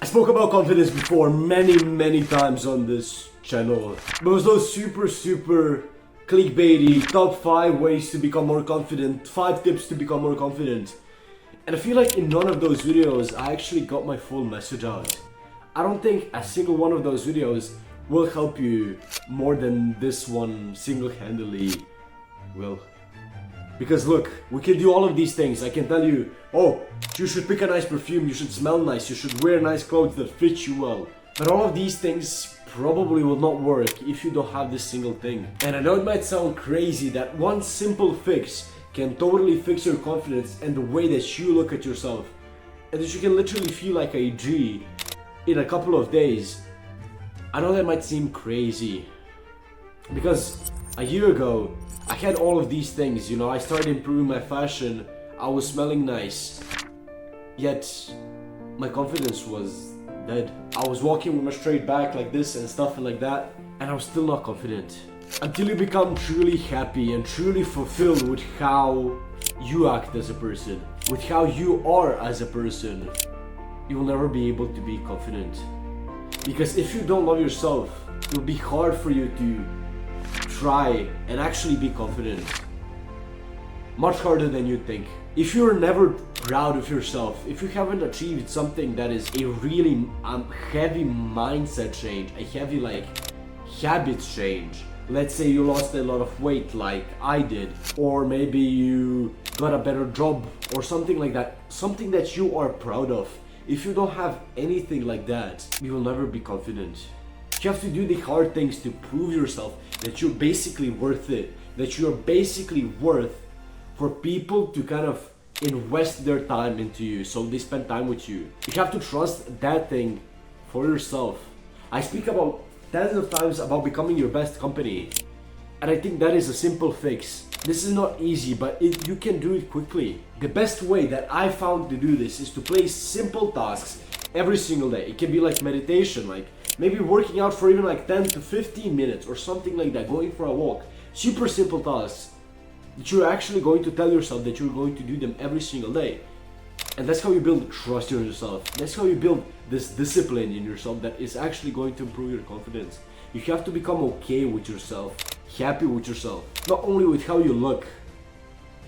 I spoke about confidence before many times on this channel. But it was those super clickbaity top 5 ways to become more confident, 5 tips to become more confident. And I feel like in none of those videos I actually got my full message out. I don't think a single one of those videos will help you more than this one single-handedly will. Because look, we can do all of these things. I can tell you, oh, you should pick a nice perfume, you should smell nice, you should wear nice clothes that fit you well. But all of these things probably will not work if you don't have this single thing. And I know it might sound crazy that one simple fix can totally fix your confidence and the way that you look at yourself. And that you can literally feel like a G in a couple of days. I know that might seem crazy. Because a year ago, I had all of these things, you know, I started improving my fashion, I was smelling nice, yet my confidence was dead. I was walking with my straight back like this and stuff like that, and I was still not confident. Until you become truly happy and truly fulfilled with how you act as a person, with how you are as a person, you will never be able to be confident. Because if you don't love yourself, it will be hard for you to try and actually be confident. Much harder than you think. If you're never proud of yourself, if you haven't achieved something that is a really heavy mindset change, a heavy habits change, let's say you lost a lot of weight like I did, or maybe you got a better job or something like that, something that you are proud of. If you don't have anything like that, you will never be confident. You have to do the hard things to prove yourself that you're basically worth it, that you're basically worth for people to kind of invest their time into you, so they spend time with you. You have to trust that thing for yourself. I speak about tens of times about becoming your best company, and I think that is a simple fix. This is not easy, but you can do it quickly. The best way that I found to do this is to place simple tasks every single day. It can be like meditation, like maybe working out for even like 10 to 15 minutes or something like that, going for a walk. Super simple tasks that you're actually going to tell yourself that you're going to do them every single day. And that's how you build trust in yourself. That's how you build this discipline in yourself that is actually going to improve your confidence. You have to become okay with yourself, happy with yourself. Not only with how you look,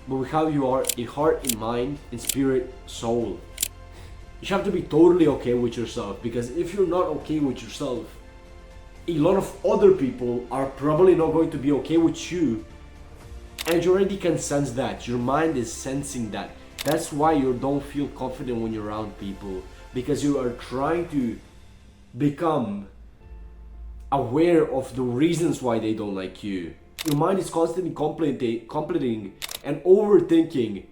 but with how you are in heart, in mind, in spirit, soul. You have to be totally okay with yourself, because if you're not okay with yourself, a lot of other people are probably not going to be okay with you, and you already can sense that. Your mind is sensing that. That's why you don't feel confident when you're around people, because you are trying to become aware of the reasons why they don't like you. Your mind is constantly contemplating and overthinking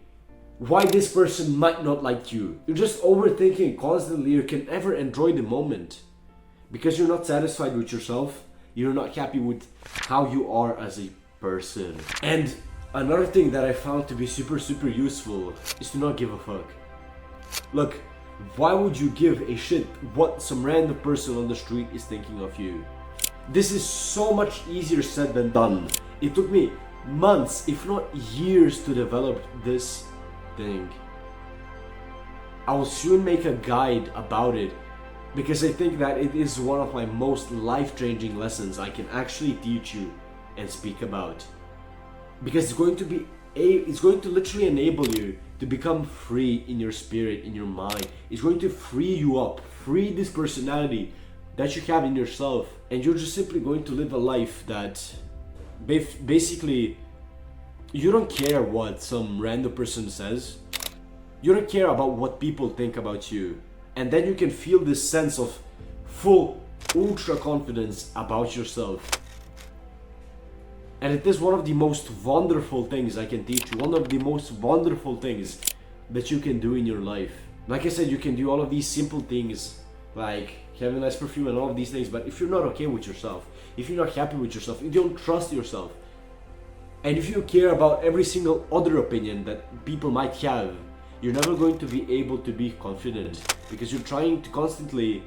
why this person might not like you. You're just overthinking constantly. You can never enjoy the moment because you're not satisfied with yourself. You're not happy with how you are as a person. And another thing that I found to be super useful is to not give a fuck. Look, why would you give a shit what some random person on the street is thinking of you? This is so much easier said than done. It took me months, if not years, to develop this thing. I will soon make a guide about it, because I think that it is one of my most life-changing lessons I can actually teach you and speak about. Because it's going to literally enable you to become free in your spirit, in your mind. It's going to free you up, free this personality that you have in yourself, and you're just simply going to live a life that basically you don't care what some random person says. You don't care about what people think about you, and then you can feel this sense of full ultra confidence about yourself. And it is one of the most wonderful things I can teach you, one of the most wonderful things that you can do in your life. Like I said, you can do all of these simple things like having a nice perfume and all of these things, but if you're not okay with yourself, if you're not happy with yourself, if you don't trust yourself, and if you care about every single other opinion that people might have, you're never going to be able to be confident, because you're trying to constantly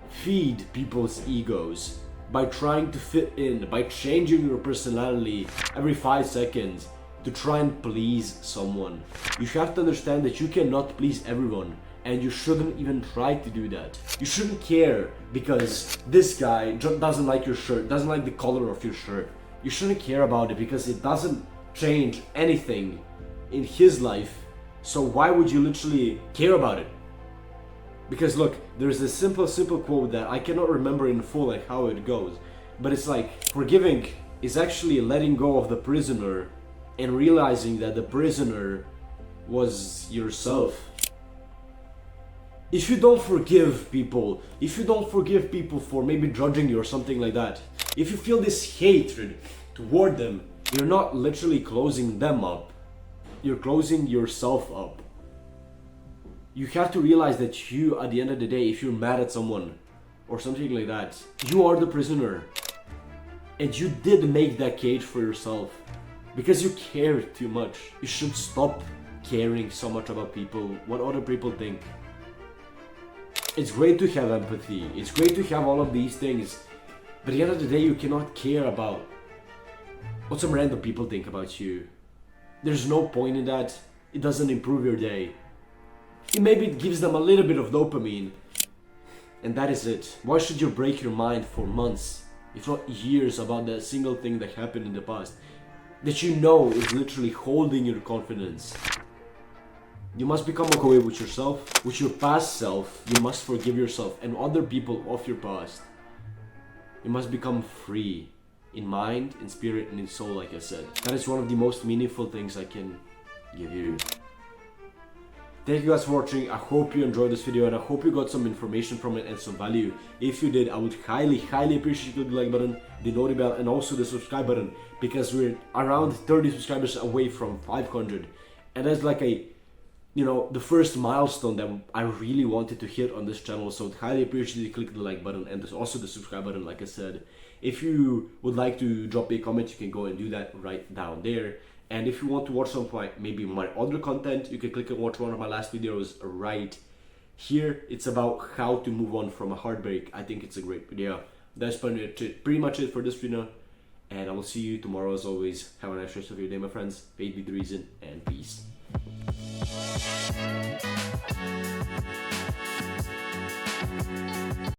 feed people's egos by trying to fit in, by changing your personality every 5 seconds to try and please someone. You have to understand that you cannot please everyone, And you shouldn't even try to do that. You shouldn't care because this guy doesn't like your shirt, doesn't like the color of your shirt. You shouldn't care about it because it doesn't change anything in his life. So why would you literally care about it? Because look, there's this simple quote that I cannot remember in full like how it goes, but it's like, forgiving is actually letting go of the prisoner and realizing that the prisoner was yourself. If you don't forgive people, for maybe judging you or something like that, if you feel this hatred toward them, you're not literally closing them up, you're closing yourself up. You have to realize that you, at the end of the day, if you're mad at someone or something like that, you are the prisoner. And you did make that cage for yourself because you care too much. You should stop caring so much about people, what other people think. It's great to have empathy, it's great to have all of these things, but at the end of the day you cannot care about what some random people think about you. There's no point in that. It doesn't improve your day. Maybe it gives them a little bit of dopamine, and that is it. Why should you break your mind for months, if not years, about that single thing that happened in the past that you know is literally holding your confidence? You must become okay with yourself, with your past self. You must forgive yourself and other people of your past. You must become free in mind, in spirit, and in soul, like I said. That is one of the most meaningful things I can give you. Thank you guys for watching. I hope you enjoyed this video and I hope you got some information from it and some value. If you did, I would highly appreciate you the like button, the notify bell, and also the subscribe button, because we're around 30 subscribers away from 500, and that's like a, you know, the first milestone that I really wanted to hit on this channel. So I'd highly appreciate you click the like button and there's also the subscribe button, like I said. If you would like to drop a comment, you can go and do that right down there. And if you want to watch some of my other content, you can click and watch one of my last videos right here. It's about how to move on from a heartbreak. I think it's a great video. That's pretty much it for this video, and I will see you tomorrow as always. Have a nice rest of your day, my friends. Faith be the reason, and peace.